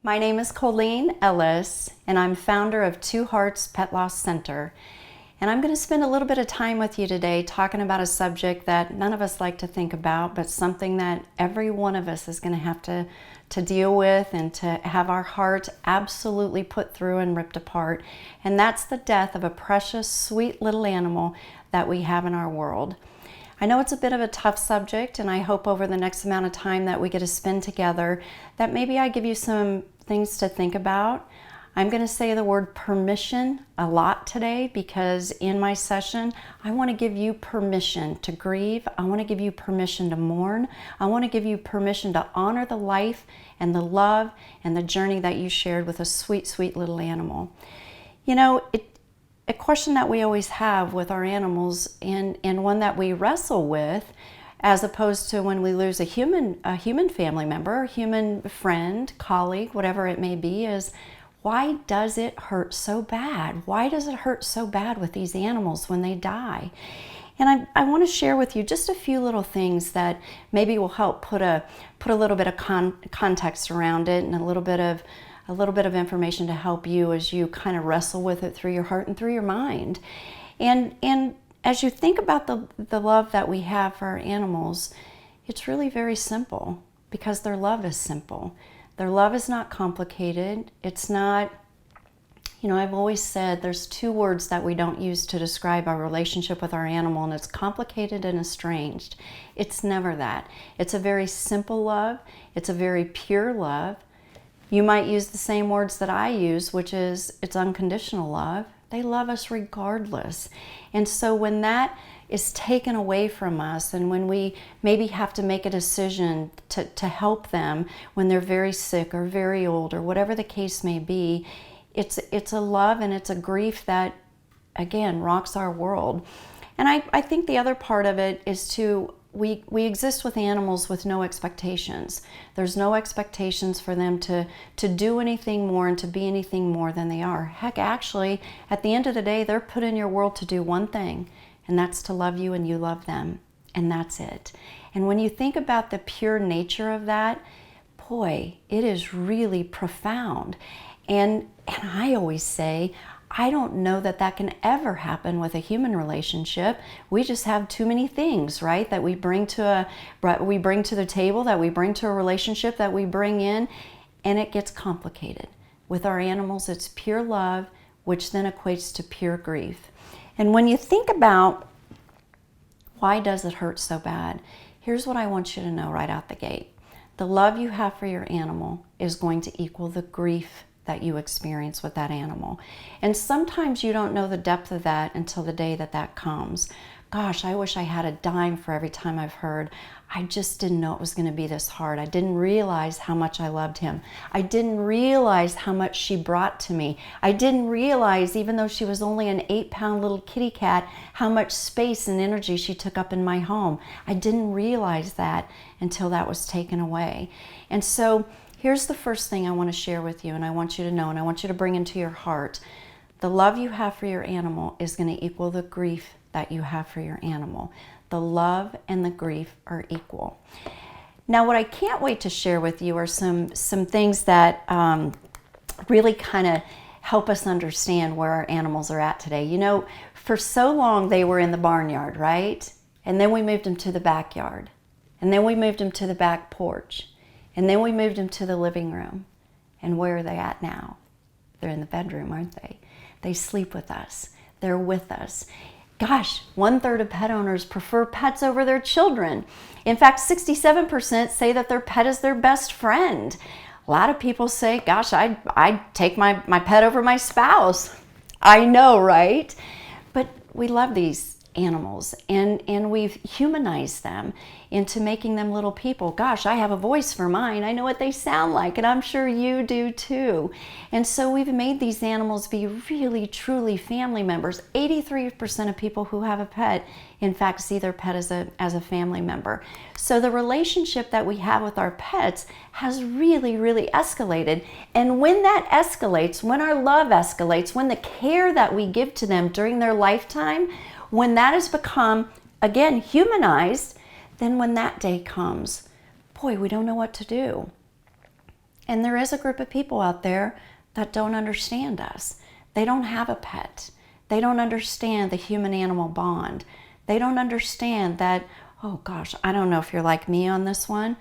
My name is Coleen Ellis, and I'm founder of Two Hearts Pet Loss Center. And I'm going to spend a little bit of time with you today talking about a subject that none of us like to think about, but something that every one of us is going to have to deal with and to have our heart absolutely put through and ripped apart. And that's the death of a precious, sweet little animal that we have in our world. I know it's a bit of a tough subject, and I hope over the next amount of time that we get to spend together that maybe I give you some things to think about. I'm going to say the word permission a lot today because in my session, I want to give you permission to grieve. I want to give you permission to mourn. I want to give you permission to honor the life and the love and the journey that you shared with a sweet, sweet little animal. You know, a question that we always have with our animals and one that we wrestle with, as opposed to when we lose a human family member, a human friend, colleague, whatever it may be, is why does it hurt so bad? Why does it hurt so bad with these animals when they die? And I want to share with you just a few little things that maybe will help put a little bit of context around it and a little bit of information to help you as you kind of wrestle with it through your heart and through your mind. And as you think about the love that we have for our animals, it's really very simple because their love is simple. Their love is not complicated. It's not, I've always said there's two words that we don't use to describe our relationship with our animal, and it's complicated and estranged. It's never that. It's a very simple love. It's a very pure love. You might use the same words that I use, which is it's unconditional love. They love us regardless. And so when that is taken away from us and when we maybe have to make a decision to help them when they're very sick or very old or whatever the case may be, it's a love and it's a grief that, again, rocks our world. And I think the other part of it is we exist with animals with no expectations. There's no expectations for them to do anything more and to be anything more than they are. Heck, actually, at the end of the day, they're put in your world to do one thing, and that's to love you and you love them. And that's it. And when you think about the pure nature of that, boy, it is really profound. And I always say, I don't know that can ever happen with a human relationship. We just have too many things, right? That we bring to the table, that we bring to a relationship, that we bring in, and it gets complicated. With our animals, it's pure love, which then equates to pure grief. And when you think about why does it hurt so bad, here's what I want you to know right out the gate. The love you have for your animal is going to equal the grief that you experience with that animal. And sometimes you don't know the depth of that until the day that comes. Gosh, I wish I had a dime for every time I've heard, I just didn't know it was going to be this hard. I didn't realize how much I loved him. I didn't realize how much she brought to me. I didn't realize, even though she was only an 8-pound little kitty cat, how much space and energy she took up in my home. I didn't realize that until that was taken away. And so here's the first thing I want to share with you, and I want you to know, and I want you to bring into your heart. The love you have for your animal is going to equal the grief that you have for your animal. The love and the grief are equal. Now, what I can't wait to share with you are some things that really kind of help us understand where our animals are at today. You know, for so long they were in the barnyard, right? And then we moved them to the backyard. And then we moved them to the back porch. And then we moved them to the living room. And where are they at now? They're in the bedroom, aren't they? They sleep with us. They're with us. Gosh, 1/3 of pet owners prefer pets over their children. In fact, 67% say that their pet is their best friend. A lot of people say, gosh, I'd take my pet over my spouse. I know, right? But we love these animals and we've humanized them into making them little people. Gosh, I have a voice for mine. I know what they sound like, and I'm sure you do too. And so we've made these animals be really, truly family members. 83% of people who have a pet, in fact, see their pet as a family member. So the relationship that we have with our pets has really, really escalated. And when that escalates, when our love escalates, when the care that we give to them during their lifetime, when that has become, again, humanized, then when that day comes, boy, we don't know what to do. And there is a group of people out there that don't understand us. They don't have a pet. They don't understand the human-animal bond. They don't understand that, oh gosh, I don't know if you're like me on this one,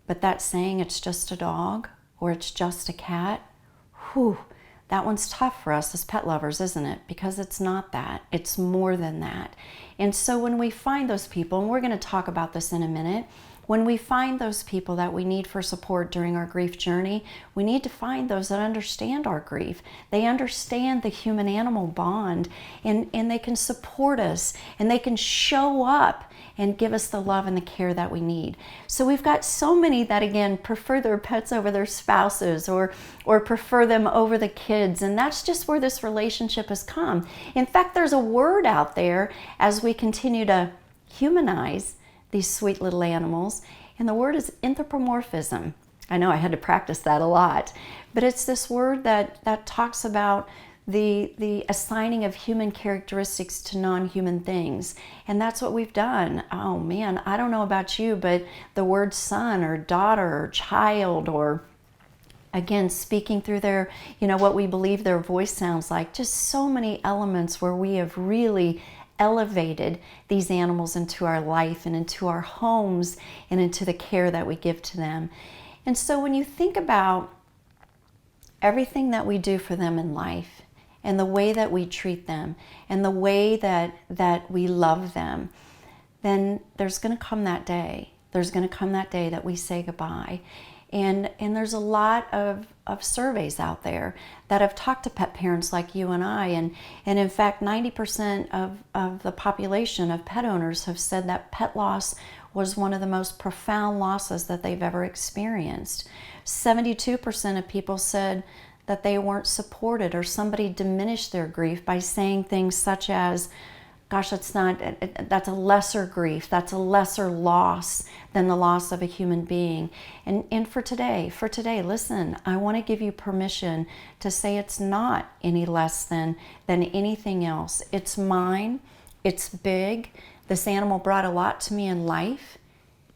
but that saying it's just a dog or it's just a cat, whew, that one's tough for us as pet lovers, isn't it? Because it's not that. It's more than that. And so when we find those people, and we're going to talk about this in a minute, when we find those people that we need for support during our grief journey, we need to find those that understand our grief. They understand the human-animal bond, and they can support us, and they can show up and give us the love and the care that we need. So we've got so many that, again, prefer their pets over their spouses or prefer them over the kids, and that's just where this relationship has come. In fact, there's a word out there as we continue to humanize these sweet little animals, and the word is anthropomorphism. I know I had to practice that a lot, but it's this word that talks about the assigning of human characteristics to non-human things, and that's what we've done. Oh man, I don't know about you, but the word son or daughter or child, or again, speaking through their, what we believe their voice sounds like, just so many elements where we have really elevated these animals into our life and into our homes and into the care that we give to them. And so when you think about everything that we do for them in life and the way that we treat them and the way that we love them, then there's going to come that day. There's going to come that day that we say goodbye. And there's a lot of surveys out there that have talked to pet parents like you and I. And in fact, 90% of the population of pet owners have said that pet loss was one of the most profound losses that they've ever experienced. 72% of people said that they weren't supported, or somebody diminished their grief by saying things such as, gosh, that's a lesser grief, that's a lesser loss than the loss of a human being. And for today, listen, I want to give you permission to say it's not any less than anything else. It's mine, it's big. This animal brought a lot to me in life,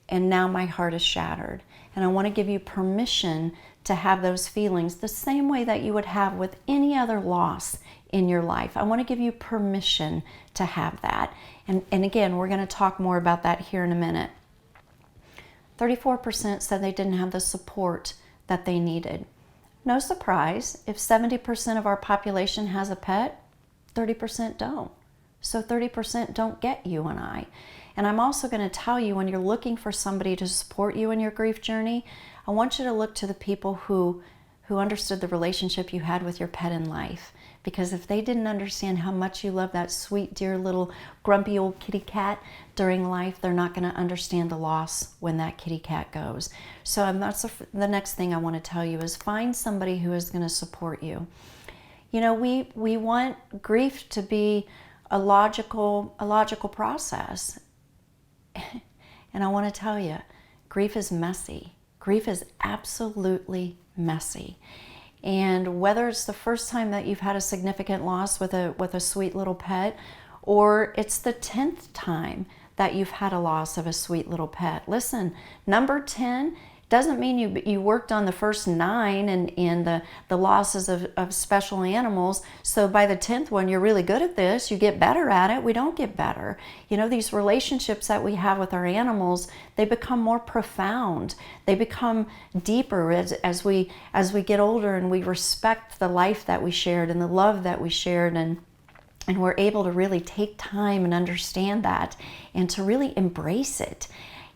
and now my heart is shattered. And I want to give you permission to have those feelings the same way that you would have with any other loss in your life. I want to give you permission to have that. And again, we're going to talk more about that here in a minute. 34% said they didn't have the support that they needed. No surprise, if 70% of our population has a pet, 30% don't. So 30% don't get you and I. And I'm also going to tell you, when you're looking for somebody to support you in your grief journey, I want you to look to the people who understood the relationship you had with your pet in life. Because if they didn't understand how much you love that sweet, dear little grumpy old kitty cat during life, they're not going to understand the loss when that kitty cat goes. So that's the next thing I want to tell you is find somebody who is going to support you. We want grief to be a logical process. And I want to tell you, grief is messy. Grief is absolutely messy. And whether it's the first time that you've had a significant loss with a sweet little pet, or it's the 10th time that you've had a loss of a sweet little pet. Listen, number 10 doesn't mean you worked on the first 9 and the losses of special animals. So by the 10th one, you're really good at this. You get better at it. We don't get better. These relationships that we have with our animals, they become more profound. They become deeper as we get older, and we respect the life that we shared and the love that we shared, and we're able to really take time and understand that and to really embrace it.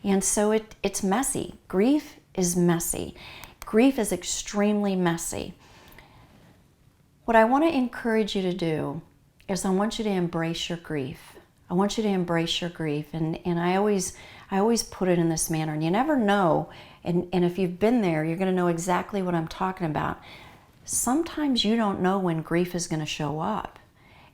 And so it's messy. Grief is messy. Grief is extremely messy. What I want to encourage you to do is I want you to embrace your grief. I want you to embrace your grief. And I always put it in this manner. And you never know, and if you've been there, you're going to know exactly what I'm talking about. Sometimes you don't know when grief is going to show up.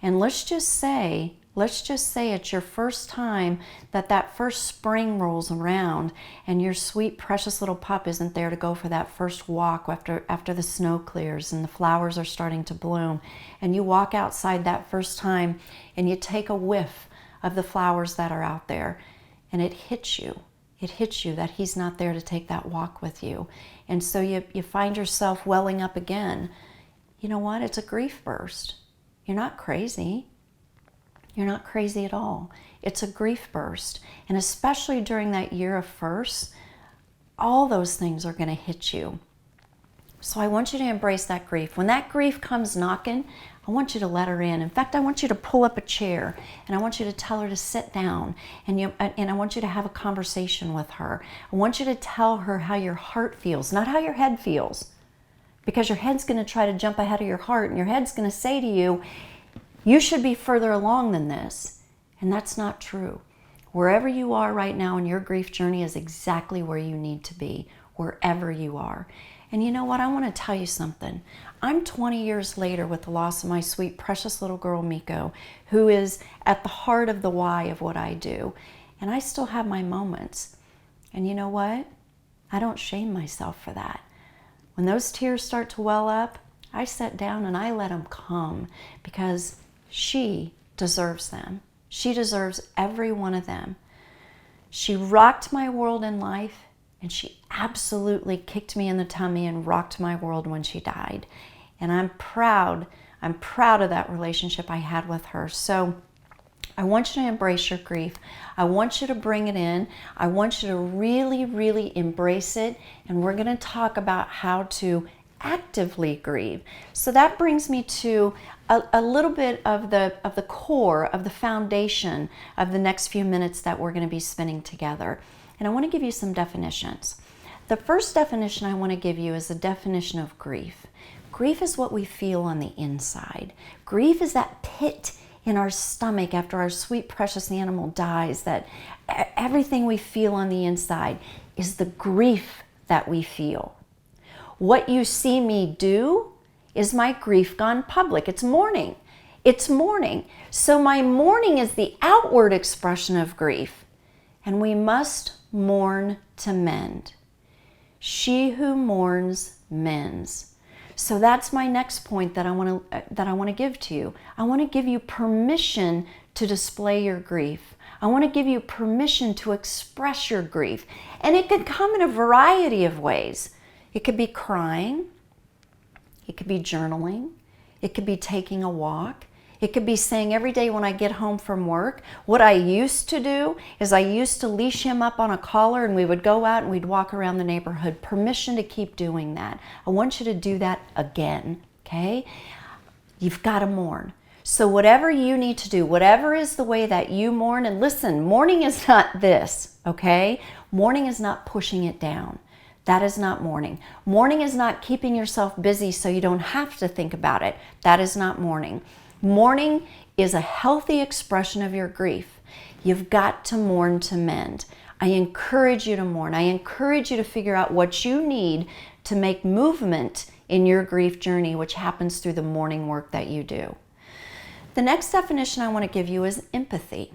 And let's just say it's your first time that first spring rolls around and your sweet, precious little pup isn't there to go for that first walk after the snow clears and the flowers are starting to bloom. And you walk outside that first time and you take a whiff of the flowers that are out there, and it hits you. it hits you that he's not there to take that walk with you. And so you find yourself welling up again. You know what? It's a grief burst. You're not crazy. You're not crazy at all. It's a grief burst. And especially during that year of firsts, all those things are going to hit you. So I want you to embrace that grief. When that grief comes knocking, I want you to let her in. In fact, I want you to pull up a chair and I want you to tell her to sit down, and I want you to have a conversation with her. I want you to tell her how your heart feels, not how your head feels. Because your head's going to try to jump ahead of your heart, and your head's going to say to you, you should be further along than this. And that's not true. Wherever you are right now in your grief journey is exactly where you need to be, wherever you are. And you know what? I want to tell you something. I'm 20 years later with the loss of my sweet, precious little girl, Miko, who is at the heart of the why of what I do. And I still have my moments. And you know what? I don't shame myself for that. When those tears start to well up, I sit down and I let them come, because she deserves them. She deserves every one of them. She rocked my world in life, and she absolutely kicked me in the tummy and rocked my world when she died. And I'm proud of that relationship I had with her. So I want you to embrace your grief. I want you to bring it in. I want you to really, really embrace it. And we're going to talk about how to actively grieve. So that brings me to a little bit of the core, of the foundation of the next few minutes that we're going to be spending together. And I want to give you some definitions. The first definition I want to give you is the definition of grief. Grief is what we feel on the inside. Grief is that pit in our stomach after our sweet, precious animal dies, that everything we feel on the inside is the grief that we feel. What you see me do is my grief gone public. It's mourning. It's mourning. So my mourning is the outward expression of grief. And we must mourn to mend. She who mourns mends. So that's my next point that I want to give to you. I want to give you permission to display your grief. I want to give you permission to express your grief. And it can come in a variety of ways. It could be crying. It could be journaling. It could be taking a walk. It could be saying every day when I get home from work, what I used to do is I used to leash him up on a collar and we would go out and we'd walk around the neighborhood. Permission to keep doing that. I want you to do that again, okay? You've got to mourn. So whatever you need to do, whatever is the way that you mourn, and listen, mourning is not this, okay? Mourning is not pushing it down. That is not mourning. Mourning is not keeping yourself busy so you don't have to think about it. That is not mourning. Mourning is a healthy expression of your grief. You've got to mourn to mend. I encourage you to mourn. I encourage you to figure out what you need to make movement in your grief journey, which happens through the mourning work that you do. The next definition I want to give you is empathy.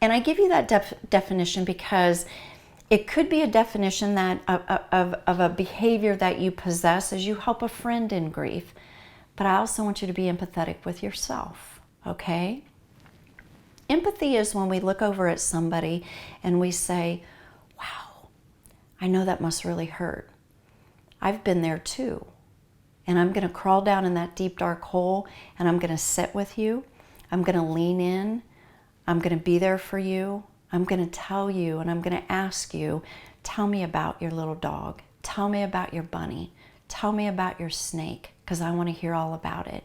And I give you that definition because it could be a definition that of a behavior that you possess as you help a friend in grief. But I also want you to be empathetic with yourself, okay? Empathy is when we look over at somebody and we say, wow, I know that must really hurt. I've been there too. And I'm going to crawl down in that deep, dark hole and I'm going to sit with you. I'm going to lean in. I'm going to be there for you. I'm going to tell you and I'm going to ask you, tell me about your little dog. Tell me about your bunny. Tell me about your snake, because I want to hear all about it.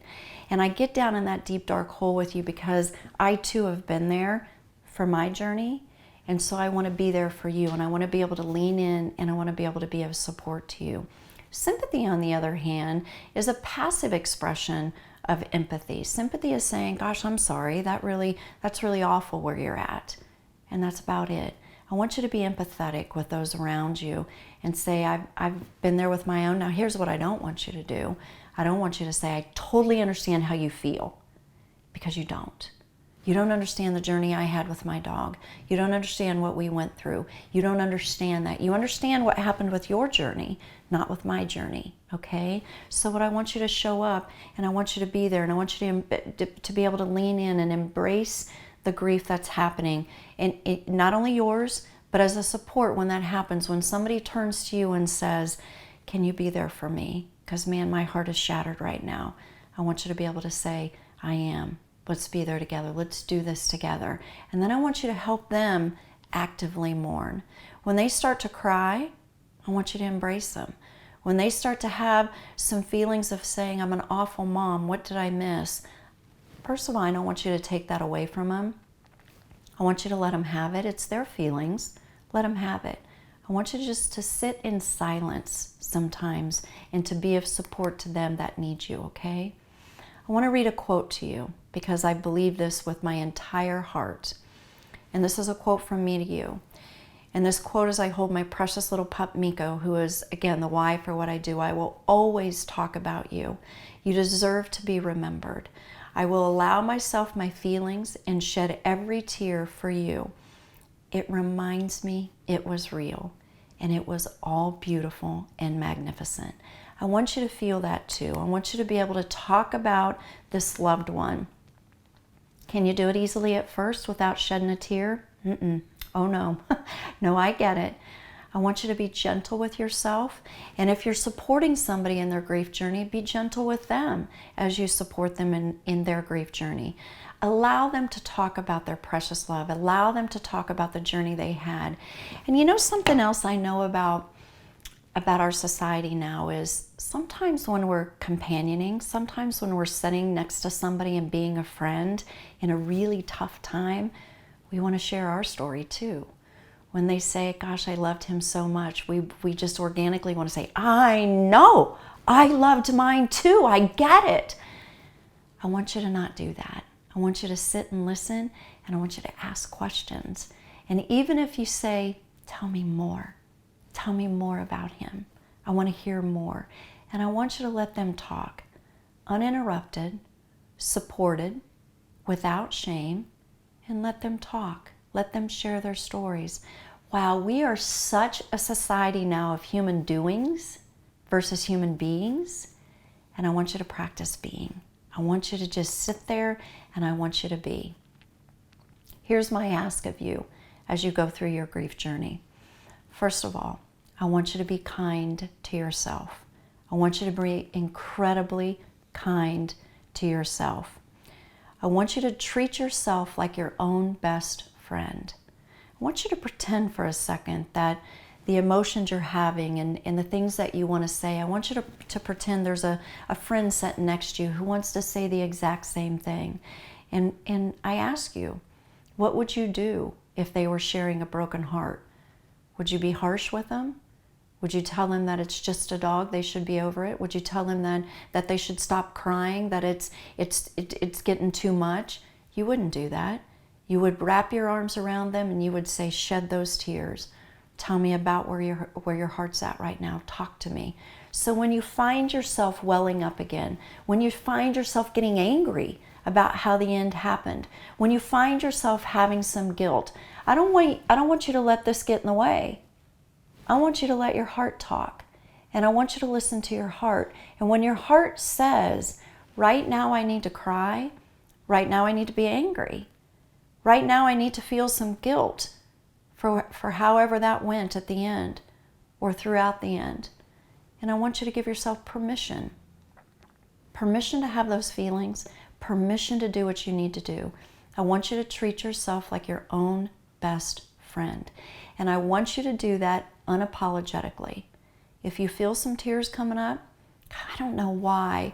And I get down in that deep, dark hole with you because I too have been there for my journey. And so I want to be there for you and I want to be able to lean in and I want to be able to be of support to you. Sympathy, on the other hand, is a passive expression of empathy. Sympathy is saying, gosh, I'm sorry, that's really awful where you're at. And that's about it. I want you to be empathetic with those around you and say, I've been there with my own. Now here's what I don't want you to do. I don't want you to say, I totally understand how you feel, because you don't. You don't understand the journey I had with my dog. You don't understand what we went through. You don't understand that. You understand what happened with your journey, not with my journey, okay? So what I want you to show up, and I want you to be there, and I want you to be able to lean in and embrace the grief that's happening, and not only yours, But as a support, when that happens, when somebody turns to you and says, can you be there for me? Because man, my heart is shattered right now. I want you to be able to say, I am. Let's be there together. Let's do this together. And then I want you to help them actively mourn. When they start to cry, I want you to embrace them. When they start to have some feelings of saying, I'm an awful mom, what did I miss? First of all, I don't want you to take that away from them. I want you to let them have it. It's their feelings. Let them have it. I want you to just to sit in silence sometimes and to be of support to them that need you, okay? I want to read a quote to you because I believe this with my entire heart. And this is a quote from me to you. And this quote is, I hold my precious little pup Miko, who is, again, the why for what I do. I will always talk about you. You deserve to be remembered. I will allow myself my feelings and shed every tear for you. It reminds me it was real and it was all beautiful and magnificent. I want you to feel that too. I want you to be able to talk about this loved one. Can you do it easily at first without shedding a tear? Oh no. No, I get it. I want you to be gentle with yourself. And if you're supporting somebody in their grief journey, be gentle with them as you support them in their grief journey. Allow them to talk about their precious love. Allow them to talk about the journey they had. And you know, something else I know about our society now is sometimes when we're companioning, sometimes when we're sitting next to somebody and being a friend in a really tough time, we want to share our story too. When they say, gosh, I loved him so much, we just organically want to say, I know, I loved mine too, I get it. I want you to not do that. I want you to sit and listen, and I want you to ask questions. And even if you say, tell me more about him. I want to hear more. And I want you to let them talk, uninterrupted, supported, without shame, and let them talk. Let them share their stories. Wow, we are such a society now of human doings versus human beings. And I want you to practice being. I want you to just sit there and I want you to be. Here's my ask of you as you go through your grief journey. First of all, I want you to be kind to yourself. I want you to be incredibly kind to yourself. I want you to treat yourself like your own best friend. I want you to pretend for a second that the emotions you're having and the things that you want to say, I want you to pretend there's a friend sitting next to you who wants to say the exact same thing. And I ask you, what would you do if they were sharing a broken heart? Would you be harsh with them? Would you tell them that it's just a dog, they should be over it? Would you tell them that they should stop crying, that it's getting too much? You wouldn't do that. You would wrap your arms around them and you would say, shed those tears. Tell me about where your heart's at right now. Talk to me. So when you find yourself welling up again, when you find yourself getting angry about how the end happened, when you find yourself having some guilt, I don't want you to let this get in the way. I want you to let your heart talk. And I want you to listen to your heart. And when your heart says, right now I need to cry, right now I need to be angry, right now I need to feel some guilt for however that went at the end or throughout the end. And I want you to give yourself permission. Permission to have those feelings, permission to do what you need to do. I want you to treat yourself like your own best friend. And I want you to do that unapologetically. If you feel some tears coming up, I don't know why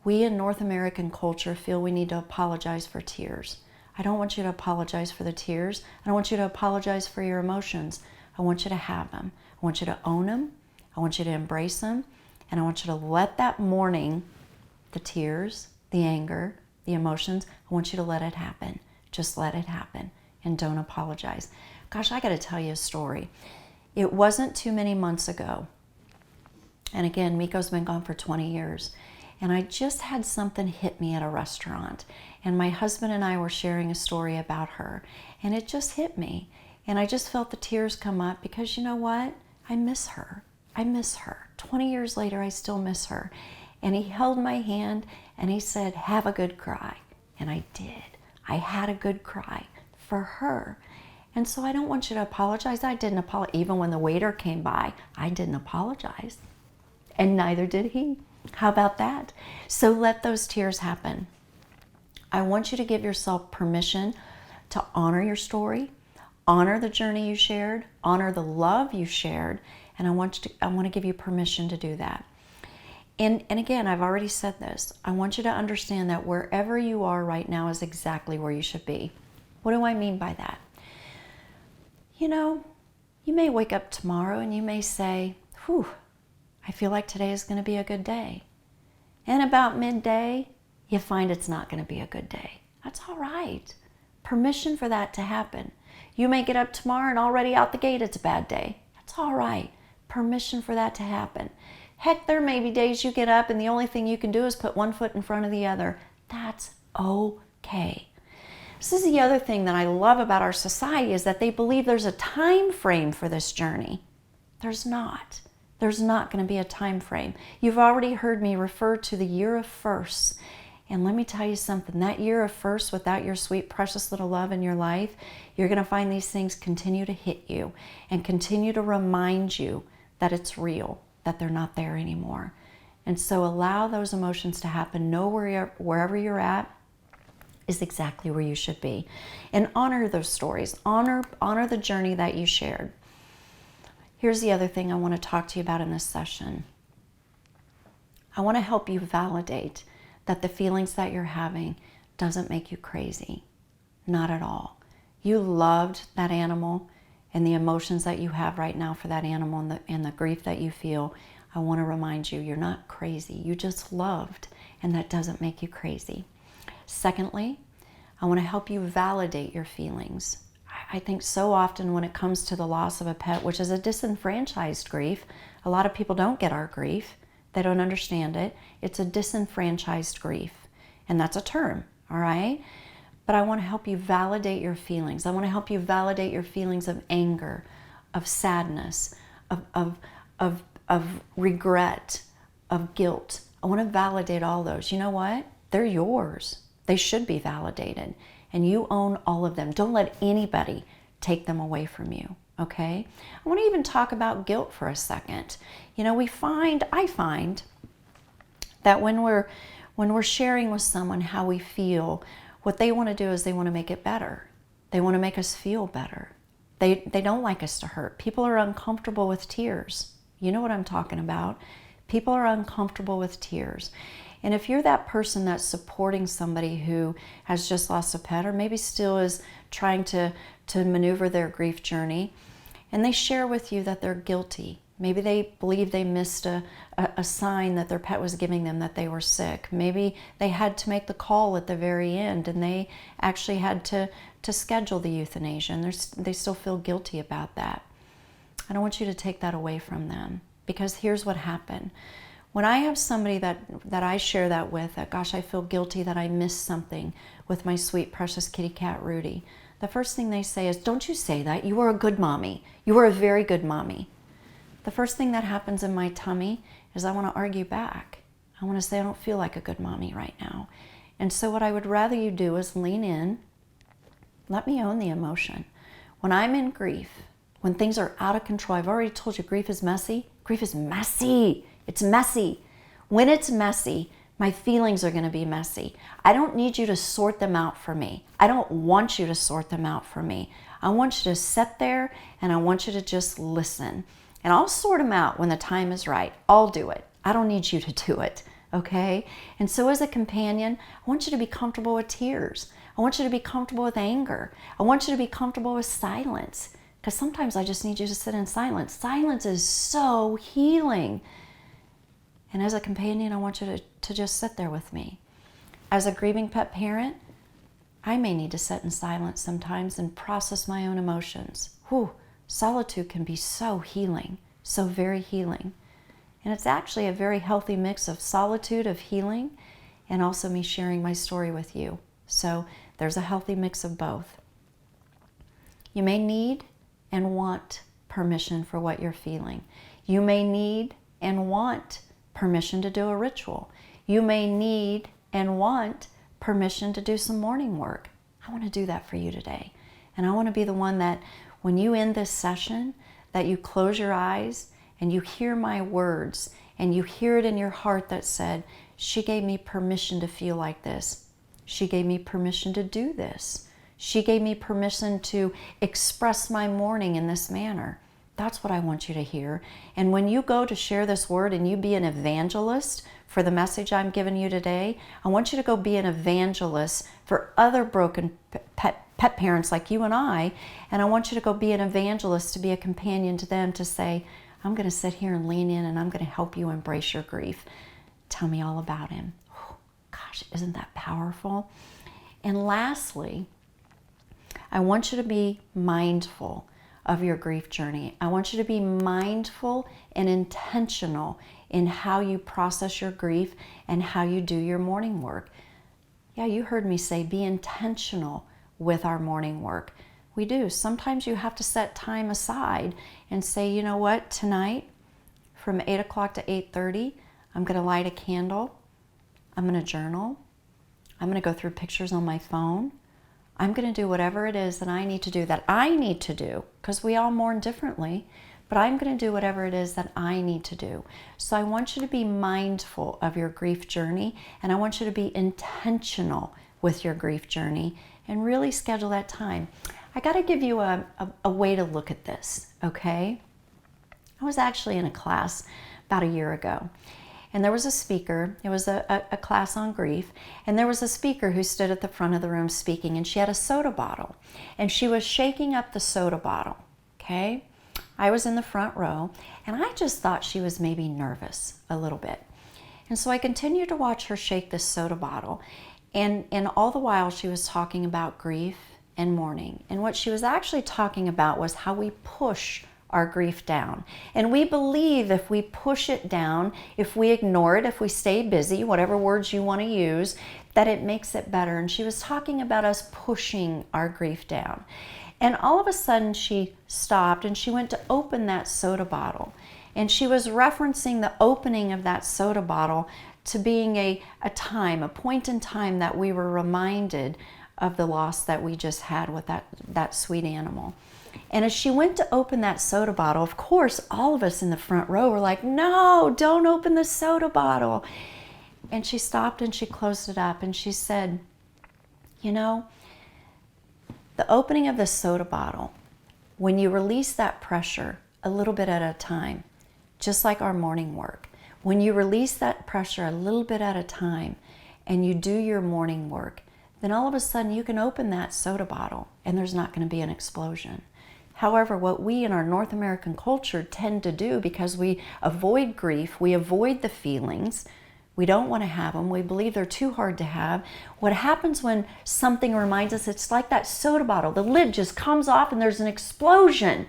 we in North American culture feel we need to apologize for tears. I don't want you to apologize for the tears. I don't want you to apologize for your emotions. I want you to have them. I want you to own them. I want you to embrace them. And I want you to let that mourning, the tears, the anger, the emotions, I want you to let it happen. Just let it happen. And don't apologize. Gosh, I got to tell you a story. It wasn't too many months ago. And again, Miko's been gone for 20 years. And I just had something hit me at a restaurant. And my husband and I were sharing a story about her. And it just hit me. And I just felt the tears come up because you know what? I miss her. I miss her. 20 years later, I still miss her. And he held my hand and he said, have a good cry. And I did. I had a good cry for her. And so I don't want you to apologize. I didn't apologize. Even when the waiter came by, I didn't apologize. And neither did he. How about that? So let those tears happen. I want you to give yourself permission to honor your story, honor the journey you shared, honor the love you shared, and I want to give you permission to do that. And again, I've already said this. I want you to understand that wherever you are right now is exactly where you should be. What do I mean by that? You know, you may wake up tomorrow and you may say, whew, I feel like today is going to be a good day. And about midday, you find it's not going to be a good day. That's all right. Permission for that to happen. You may get up tomorrow and already out the gate it's a bad day. That's all right. Permission for that to happen. Heck, there may be days you get up and the only thing you can do is put one foot in front of the other. That's okay. This is the other thing that I love about our society is that they believe there's a time frame for this journey. There's not. There's not going to be a time frame. You've already heard me refer to the year of firsts. And let me tell you something, that year of first without your sweet, precious little love in your life, you're going to find these things continue to hit you and continue to remind you that it's real, that they're not there anymore. And so allow those emotions to happen. Know wherever you're at is exactly where you should be. And honor those stories. Honor the journey that you shared. Here's the other thing I want to talk to you about in this session. I want to help you validate that the feelings that you're having doesn't make you crazy. Not at all. You loved that animal, and the emotions that you have right now for that animal and the grief that you feel, I want to remind you, you're not crazy. You just loved, and that doesn't make you crazy. Secondly, I want to help you validate your feelings. I think so often when it comes to the loss of a pet, which is a disenfranchised grief, a lot of people don't get our grief. They don't understand it. It's a disenfranchised grief, and that's a term, all right? But I want to help you validate your feelings. I want to help you validate your feelings of anger, of sadness, of regret, of guilt. I want to validate all those. You know what? They're yours. They should be validated, and you own all of them. Don't let anybody take them away from you, okay? I want to even talk about guilt for a second. You know, I find that when we're sharing with someone how we feel, what they want to do is they want to make it better. They want to make us feel better. They don't like us to hurt. People are uncomfortable with tears. You know what I'm talking about. People are uncomfortable with tears. And if you're that person that's supporting somebody who has just lost a pet or maybe still is trying to maneuver their grief journey, and they share with you that they're guilty, maybe they believe they missed a sign that their pet was giving them that they were sick. Maybe they had to make the call at the very end and they actually had to schedule the euthanasia, and they still feel guilty about that. I don't want you to take that away from them, because here's what happened. When I have somebody that I share that with, that gosh, I feel guilty that I missed something with my sweet, precious kitty cat, Rudy, the first thing they say is, don't you say that. You were a good mommy. You were a very good mommy. The first thing that happens in my tummy is I want to argue back. I want to say I don't feel like a good mommy right now. And so what I would rather you do is lean in. Let me own the emotion. When I'm in grief, when things are out of control, I've already told you grief is messy. Grief is messy. It's messy. When it's messy, my feelings are going to be messy. I don't need you to sort them out for me. I don't want you to sort them out for me. I want you to sit there and I want you to just listen. And I'll sort them out when the time is right. I'll do it. I don't need you to do it, okay? And so as a companion, I want you to be comfortable with tears. I want you to be comfortable with anger. I want you to be comfortable with silence, because sometimes I just need you to sit in silence. Silence is so healing. And as a companion, I want you to just sit there with me. As a grieving pet parent, I may need to sit in silence sometimes and process my own emotions. Whew, solitude can be so healing, so very healing. And it's actually a very healthy mix of solitude, of healing, and also me sharing my story with you. So there's a healthy mix of both. You may need and want permission for what you're feeling. You may need and want permission to do a ritual. You may need and want permission to do some morning work. I want to do that for you today. And I want to be the one that when you end this session, that you close your eyes and you hear my words and you hear it in your heart that said, she gave me permission to feel like this. She gave me permission to do this. She gave me permission to express my mourning in this manner. That's what I want you to hear. And when you go to share this word and you be an evangelist for the message I'm giving you today, I want you to go be an evangelist for other broken pet parents like you and I want you to go be an evangelist, to be a companion to them, to say, I'm going to sit here and lean in and I'm going to help you embrace your grief. Tell me all about him. Oh, gosh, isn't that powerful? And lastly, I want you to be mindful of your grief journey. I want you to be mindful and intentional in how you process your grief and how you do your mourning work. Yeah, you heard me say be intentional with our mourning work. We do. Sometimes you have to set time aside and say, you know what, tonight from 8 o'clock to 8:30, I'm going to light a candle. I'm going to journal. I'm going to go through pictures on my phone. I'm going to do whatever it is that I need to do, because we all mourn differently, but I'm going to do whatever it is that I need to do. So I want you to be mindful of your grief journey, and I want you to be intentional with your grief journey and really schedule that time. I got to give you a way to look at this, okay? I was actually in a class about a year ago, and there was a speaker. It was a class on grief, and there was a speaker who stood at the front of the room speaking, and she had a soda bottle, and she was shaking up the soda bottle, okay? I was in the front row, and I just thought she was maybe nervous a little bit. And so I continued to watch her shake this soda bottle, and all the while she was talking about grief and mourning. And what she was actually talking about was how we push our grief down. And we believe if we push it down, if we ignore it, if we stay busy, whatever words you want to use, that it makes it better. And she was talking about us pushing our grief down. And all of a sudden she stopped and she went to open that soda bottle. And she was referencing the opening of that soda bottle to being a point in time that we were reminded of the loss that we just had with that sweet animal. And as she went to open that soda bottle, of course, all of us in the front row were like, no, don't open the soda bottle. And she stopped and she closed it up and she said, you know, the opening of the soda bottle, when you release that pressure a little bit at a time, just like our mourning work, when you release that pressure a little bit at a time and you do your mourning work, then all of a sudden you can open that soda bottle and there's not going to be an explosion. However, what we in our North American culture tend to do, because we avoid grief, we avoid the feelings, we don't want to have them, we believe they're too hard to have. What happens when something reminds us, it's like that soda bottle, the lid just comes off and there's an explosion.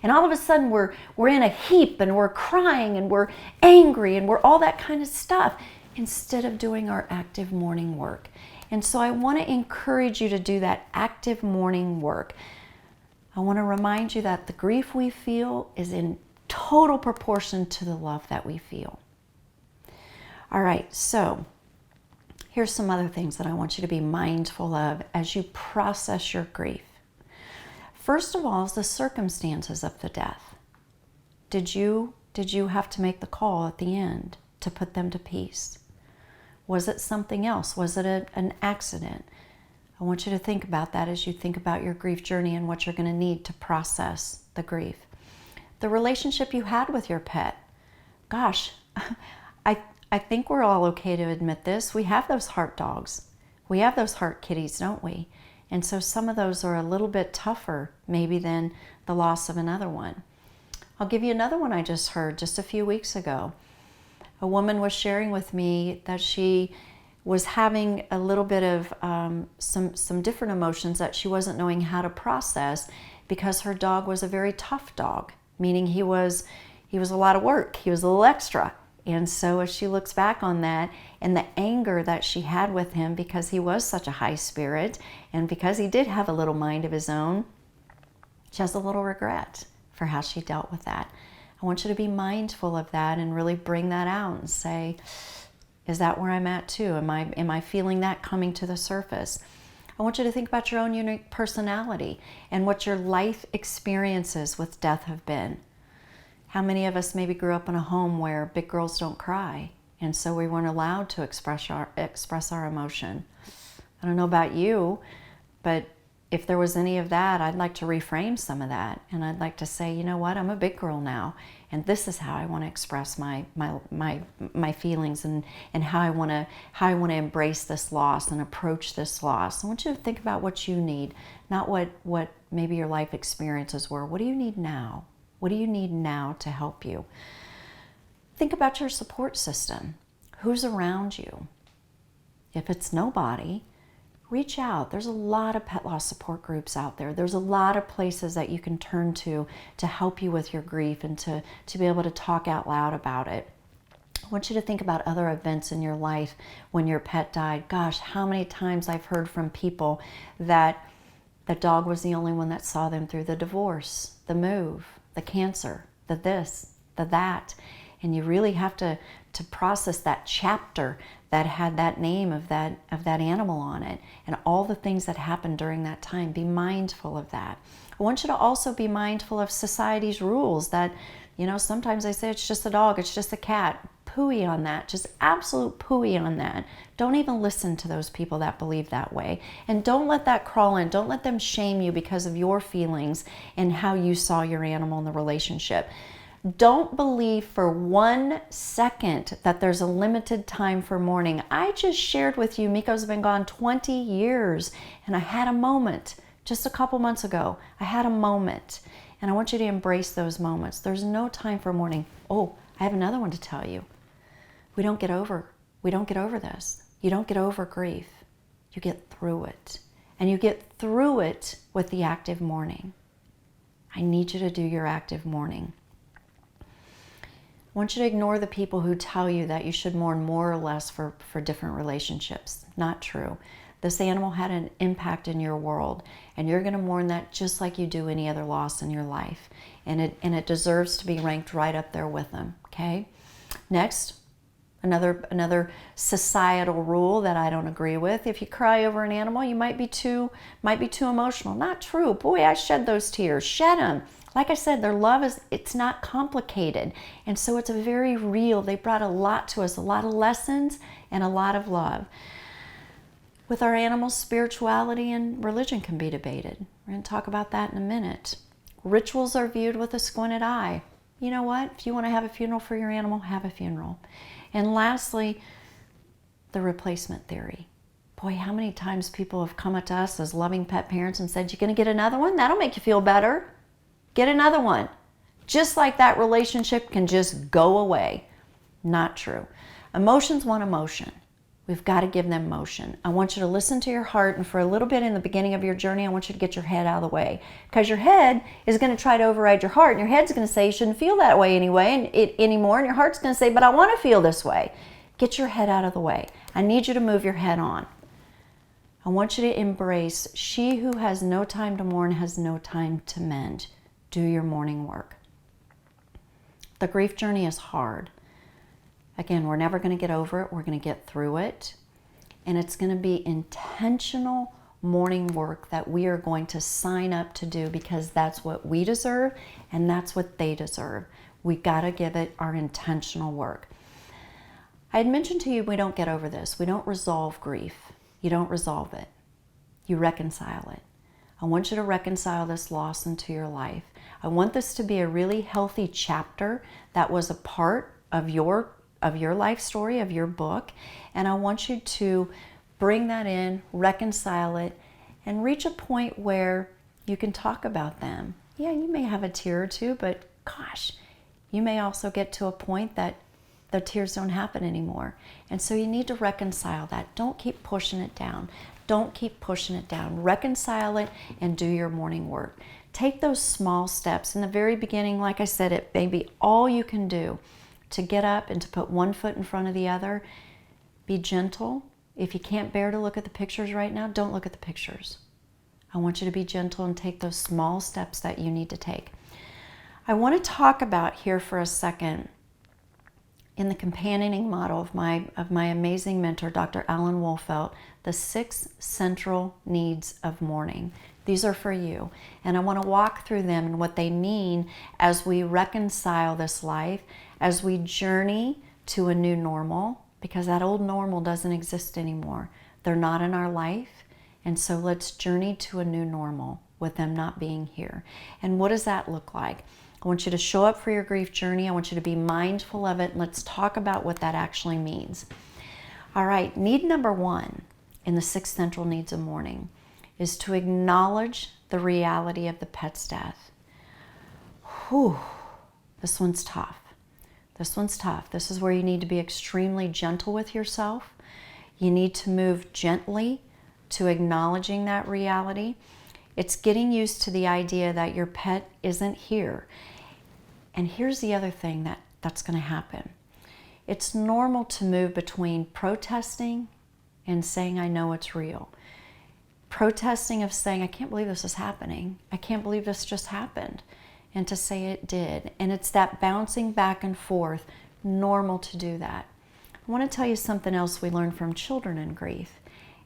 And all of a sudden we're in a heap and we're crying and we're angry and we're all that kind of stuff, instead of doing our active mourning work. And so I want to encourage you to do that active mourning work. I want to remind you that the grief we feel is in total proportion to the love that we feel. All right, so here's some other things that I want you to be mindful of as you process your grief. First of all is the circumstances of the death. Did you have to make the call at the end to put them to peace? Was it something else? Was it an accident? I want you to think about that as you think about your grief journey and what you're going to need to process the grief. The relationship you had with your pet. Gosh, I think we're all okay to admit this. We have those heart dogs. We have those heart kitties, don't we? And so some of those are a little bit tougher maybe than the loss of another one. I'll give you another one I just heard just a few weeks ago. A woman was sharing with me that she was having a little bit of some different emotions that she wasn't knowing how to process, because her dog was a very tough dog, meaning he was a lot of work, he was a little extra. And so as she looks back on that and the anger that she had with him because he was such a high spirit and because he did have a little mind of his own, she has a little regret for how she dealt with that. I want you to be mindful of that and really bring that out and say, is that where I'm at too? Am I feeling that coming to the surface? I want you to think about your own unique personality and what your life experiences with death have been. How many of us maybe grew up in a home where big girls don't cry, and so we weren't allowed to express our emotion? I don't know about you, but if there was any of that, I'd like to reframe some of that, and I'd like to say, you know what, I'm a big girl now, and this is how I want to express my feelings, and how I want to embrace this loss and approach this loss. I want you to think about what you need, not what maybe your life experiences were. What do you need now? What do you need now to help you? Think about your support system. Who's around you? If it's nobody, reach out. There's a lot of pet loss support groups out there. There's a lot of places that you can turn to help you with your grief and to be able to talk out loud about it. I want you to think about other events in your life when your pet died. Gosh, how many times I've heard from people that the dog was the only one that saw them through the divorce, the move, the cancer, the this, the that. And you really have to process that chapter that had that name of that animal on it and all the things that happened during that time. Be mindful of that. I want you to also be mindful of society's rules that, you know, sometimes they say it's just a dog, it's just a cat. Pooey on that, just absolute pooey on that. Don't even listen to those people that believe that way. And don't let that crawl in. Don't let them shame you because of your feelings and how you saw your animal in the relationship. Don't believe for 1 second that there's a limited time for mourning. I just shared with you, Miko's been gone 20 years, and I had a moment just a couple months ago. I had a moment, and I want you to embrace those moments. There's no time for mourning. Oh, I have another one to tell you. We don't get over this. You don't get over grief. You get through it. And you get through it with the active mourning. I need you to do your active mourning. I want you to ignore the people who tell you that you should mourn more or less for different relationships. Not true. This animal had an impact in your world, and you're going to mourn that just like you do any other loss in your life. And it deserves to be ranked right up there with them. Okay? Next, another societal rule that I don't agree with. If you cry over an animal, you might be too emotional. Not true. Boy, I shed those tears. Shed them. Like I said, their love it's not complicated. And so it's a very real. They brought a lot to us, a lot of lessons and a lot of love. With our animals, spirituality and religion can be debated. We're going to talk about that in a minute. Rituals are viewed with a squinted eye. You know what? If you want to have a funeral for your animal, have a funeral. And lastly, the replacement theory. Boy, how many times people have come at us as loving pet parents and said, "You're going to get another one? That'll make you feel better. Get another one." Just like that relationship can just go away. Not true. Emotions want emotion. We've got to give them motion. I want you to listen to your heart, and for a little bit in the beginning of your journey, I want you to get your head out of the way. Because your head is going to try to override your heart, and your head's going to say you shouldn't feel that way anymore, and your heart's going to say, but I want to feel this way. Get your head out of the way. I need you to move your head on. I want you to embrace, she who has no time to mourn has no time to mend. Do your mourning work. The grief journey is hard. Again, we're never going to get over it. We're going to get through it. And it's going to be intentional mourning work that we are going to sign up to do because that's what we deserve and that's what they deserve. We got to give it our intentional work. I had mentioned to you we don't get over this. We don't resolve grief. You don't resolve it. You reconcile it. I want you to reconcile this loss into your life. I want this to be a really healthy chapter that was a part of your life story, of your book, and I want you to bring that in, reconcile it, and reach a point where you can talk about them. Yeah, you may have a tear or two, but gosh, you may also get to a point that the tears don't happen anymore. And so you need to reconcile that. Don't keep pushing it down. Don't keep pushing it down. Reconcile it and do your mourning work. Take those small steps. In the very beginning, like I said, it may be all you can do to get up and to put one foot in front of the other. Be gentle. If you can't bear to look at the pictures right now, don't look at the pictures. I want you to be gentle and take those small steps that you need to take. I want to talk about here for a second in the companioning model of my amazing mentor, Dr. Alan Wolfelt, the 6 central needs of mourning. These are for you. And I want to walk through them and what they mean as we reconcile this life, as we journey to a new normal, because that old normal doesn't exist anymore. They're not in our life. And so let's journey to a new normal with them not being here. And what does that look like? I want you to show up for your grief journey. I want you to be mindful of it. Let's talk about what that actually means. All right, need number 1 in the 6 central needs of mourning is to acknowledge the reality of the pet's death. Whew, this one's tough. This one's tough. This is where you need to be extremely gentle with yourself. You need to move gently to acknowledging that reality. It's getting used to the idea that your pet isn't here. And here's the other thing that's going to happen. It's normal to move between protesting and saying, I know it's real. Protesting of saying, I can't believe this is happening. I can't believe this just happened. And to say it did. And it's that bouncing back and forth, normal to do that. I want to tell you something else we learn from children in grief.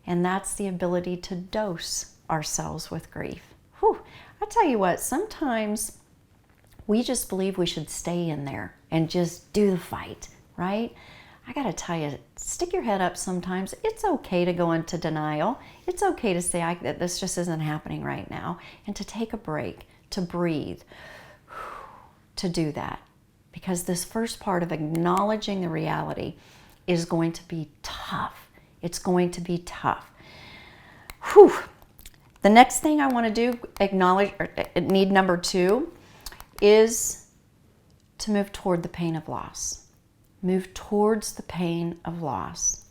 And that's the ability to dose ourselves with grief. Whew. I tell you what, sometimes we just believe we should stay in there and just do the fight, right? I gotta tell you, stick your head up sometimes. It's okay to go into denial. It's okay to say that this just isn't happening right now, and to take a break, to breathe, to do that. Because this first part of acknowledging the reality is going to be tough. It's going to be tough. Whew. The next thing I want to do, acknowledge, or need number 2, is to move toward the pain of loss. Move towards the pain of loss.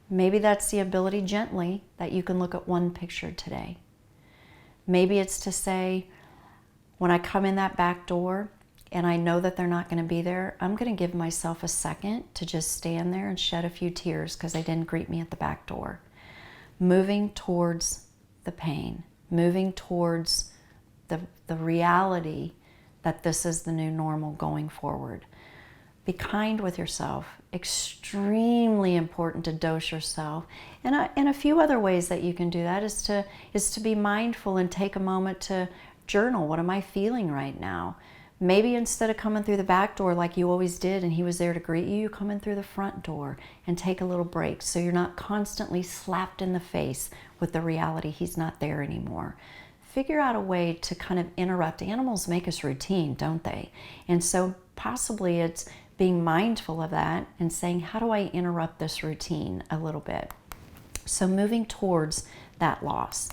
Maybe that's the ability gently that you can look at one picture today. Maybe it's to say, when I come in that back door and I know that they're not going to be there, I'm going to give myself a second to just stand there and shed a few tears because they didn't greet me at the back door. Moving towards the pain, moving towards the reality that this is the new normal going forward. Be kind with yourself. Extremely important to dose yourself. And a few other ways that you can do that is to be mindful and take a moment to journal. What am I feeling right now? Maybe instead of coming through the back door like you always did and he was there to greet you, you come in through the front door and take a little break so you're not constantly slapped in the face with the reality he's not there anymore. Figure out a way to kind of interrupt. Animals make us routine, don't they? And so possibly it's being mindful of that and saying, how do I interrupt this routine a little bit? So moving towards that loss.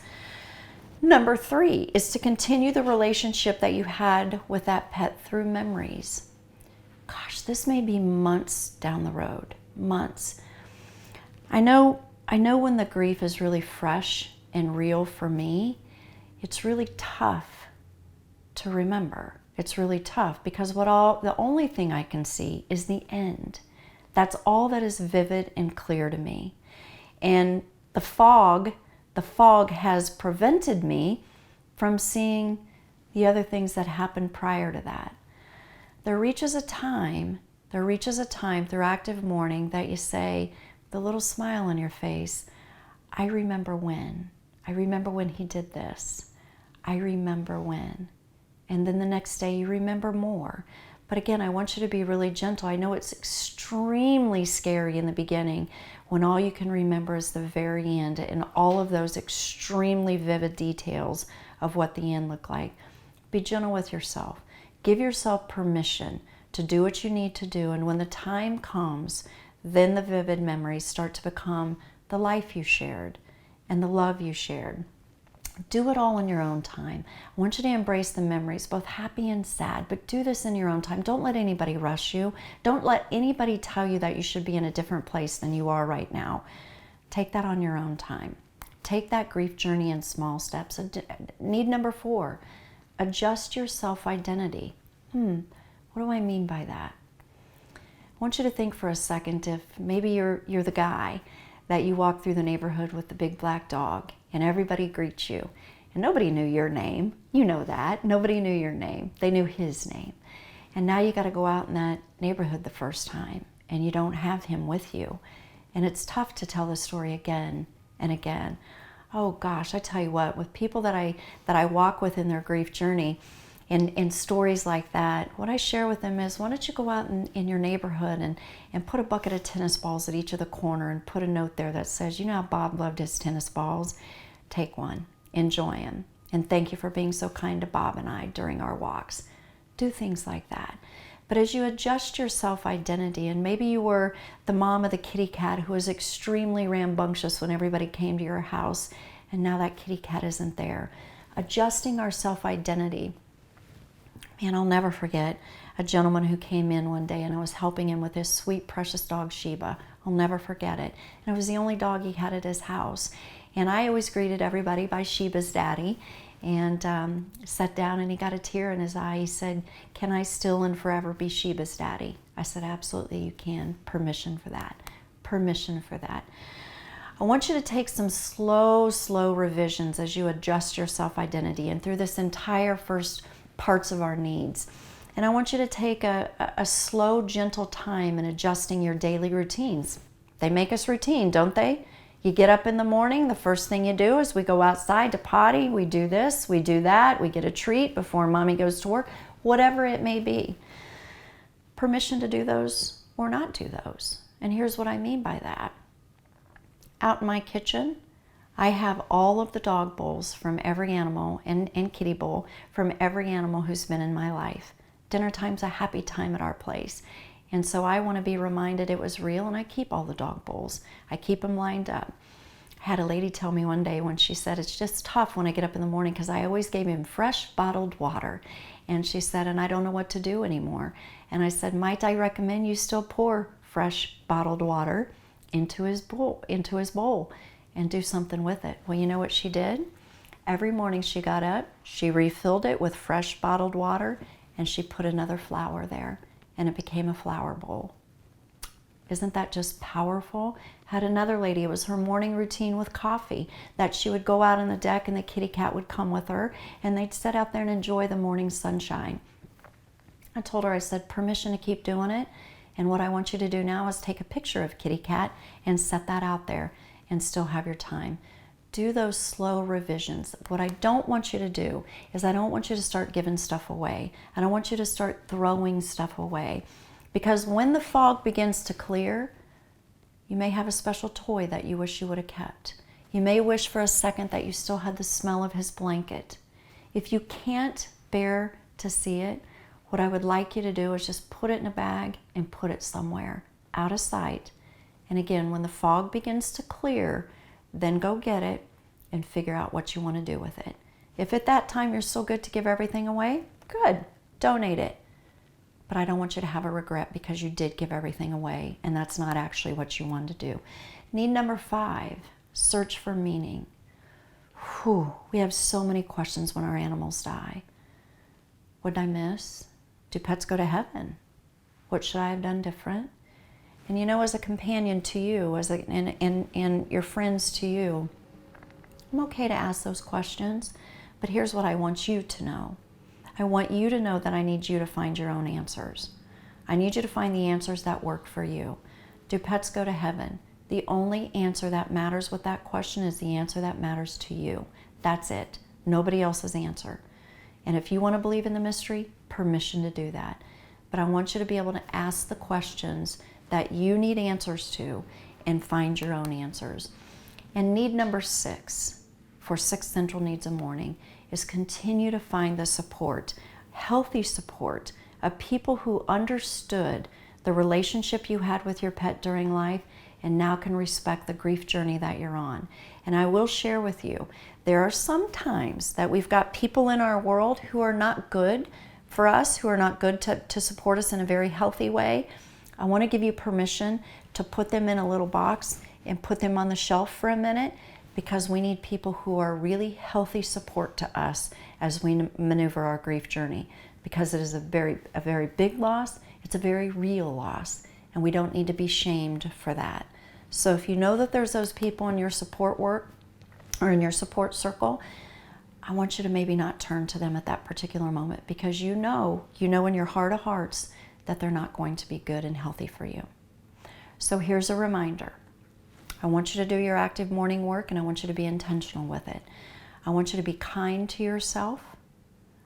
Number 3 is to continue the relationship that you had with that pet through memories. Gosh, this may be months down the road, months. I know when the grief is really fresh and real for me, it's really tough to remember. It's really tough because the only thing I can see is the end. That's all that is vivid and clear to me. And the fog has prevented me from seeing the other things that happened prior to that. There reaches a time through active mourning that you say, the little smile on your face, I remember when he did this. I remember when. And then the next day you remember more. But again, I want you to be really gentle. I know it's extremely scary in the beginning when all you can remember is the very end and all of those extremely vivid details of what the end looked like. Be gentle with yourself. Give yourself permission to do what you need to do. And when the time comes, then the vivid memories start to become the life you shared and the love you shared. Do it all in your own time. I want you to embrace the memories, both happy and sad, but do this in your own time. Don't let anybody rush you. Don't let anybody tell you that you should be in a different place than you are right now. Take that on your own time. Take that grief journey in small steps. Need number 4, adjust your self-identity. What do I mean by that? I want you to think for a second if maybe you're the guy that you walk through the neighborhood with the big black dog and everybody greets you and nobody knew your name. You know that. Nobody knew your name. They knew his name. And now you got to go out in that neighborhood the first time, and you don't have him with you. And it's tough to tell the story again and again. Oh gosh, I tell you what, with people that I walk with in their grief journey, in stories like that, what I share with them is, why don't you go out in your neighborhood and put a bucket of tennis balls at each of the corner and put a note there that says, you know how Bob loved his tennis balls? Take one, enjoy them, and thank you for being so kind to Bob and I during our walks. Do things like that. But as you adjust your self-identity, and maybe you were the mom of the kitty cat who was extremely rambunctious when everybody came to your house, and now that kitty cat isn't there. Adjusting our self-identity. Man, I'll never forget a gentleman who came in one day, and I was helping him with his sweet, precious dog, Sheba. I'll never forget it. And it was the only dog he had at his house. And I always greeted everybody by Sheba's daddy, and sat down, and he got a tear in his eye. He said, "Can I still and forever be Sheba's daddy?" I said, "Absolutely you can. Permission for that. Permission for that." I want you to take some slow revisions as you adjust your self-identity and through this entire first parts of our needs. And I want you to take a slow, gentle time in adjusting your daily routines. They make us routine, don't they? You get up in the morning, the first thing you do is we go outside to potty, we do this, we do that, we get a treat before mommy goes to work, whatever it may be. Permission to do those or not do those. And here's what I mean by that. Out in my kitchen, I have all of the dog bowls from every animal and kitty bowl from every animal who's been in my life. Dinner time's a happy time at our place. And so I want to be reminded it was real, and I keep all the dog bowls. I keep them lined up. I had a lady tell me one day when she said, it's just tough when I get up in the morning because I always gave him fresh bottled water. And she said, and I don't know what to do anymore. And I said, might I recommend you still pour fresh bottled water into his bowl and do something with it? Well, you know what she did? Every morning she got up, she refilled it with fresh bottled water, and she put another flower there. And it became a flower bowl. Isn't that just powerful? Had another lady, it was her morning routine with coffee, that she would go out on the deck and the kitty cat would come with her, and they'd sit out there and enjoy the morning sunshine. I told her, I said, permission to keep doing it, and what I want you to do now is take a picture of kitty cat and set that out there and still have your time. Do those slow revisions. What I don't want you to do is I don't want you to start giving stuff away. I don't want you to start throwing stuff away. Because when the fog begins to clear, you may have a special toy that you wish you would have kept. You may wish for a second that you still had the smell of his blanket. If you can't bear to see it, what I would like you to do is just put it in a bag and put it somewhere out of sight. And again, when the fog begins to clear, then go get it and figure out what you want to do with it. If at that time you're so good to give everything away, good, donate it. But I don't want you to have a regret because you did give everything away and that's not actually what you wanted to do. Need number 5, search for meaning. Whew, we have so many questions when our animals die. What did I miss? Do pets go to heaven? What should I have done different? And you know, as a companion to you, and your friends to you, I'm okay to ask those questions, but here's what I want you to know. I want you to know that I need you to find your own answers. I need you to find the answers that work for you. Do pets go to heaven? The only answer that matters with that question is the answer that matters to you. That's it. Nobody else's answer. And if you want to believe in the mystery, permission to do that. But I want you to be able to ask the questions that you need answers to and find your own answers. And need number 6 for 6 central needs a morning is continue to find the support, healthy support of people who understood the relationship you had with your pet during life and now can respect the grief journey that you're on. And I will share with you, there are some times that we've got people in our world who are not good for us, who are not good to support us in a very healthy way. I want to give you permission to put them in a little box and put them on the shelf for a minute, because we need people who are really healthy support to us as we maneuver our grief journey, because it is a very big loss. It's a very real loss, and we don't need to be shamed for that. So if you know that there's those people in your support work or in your support circle, I want you to maybe not turn to them at that particular moment, because you know in your heart of hearts that they're not going to be good and healthy for you. So here's a reminder. I want you to do your active morning work, and I want you to be intentional with it. I want you to be kind to yourself.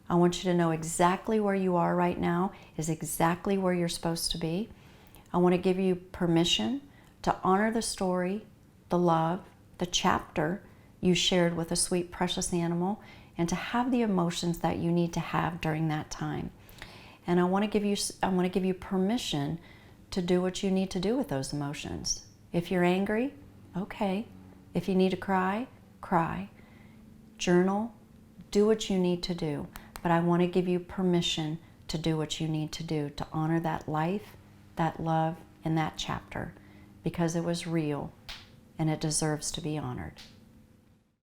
I want you to know exactly where you are right now is exactly where you're supposed to be. I want to give you permission to honor the story, the love, the chapter you shared with a sweet, precious animal, and to have the emotions that you need to have during that time. And I want to give you permission to do what you need to do with those emotions. If you're angry, okay. If you need to cry, cry. Journal, do what you need to do. But I want to give you permission to do what you need to do to honor that life, that love, and that chapter, because it was real and it deserves to be honored.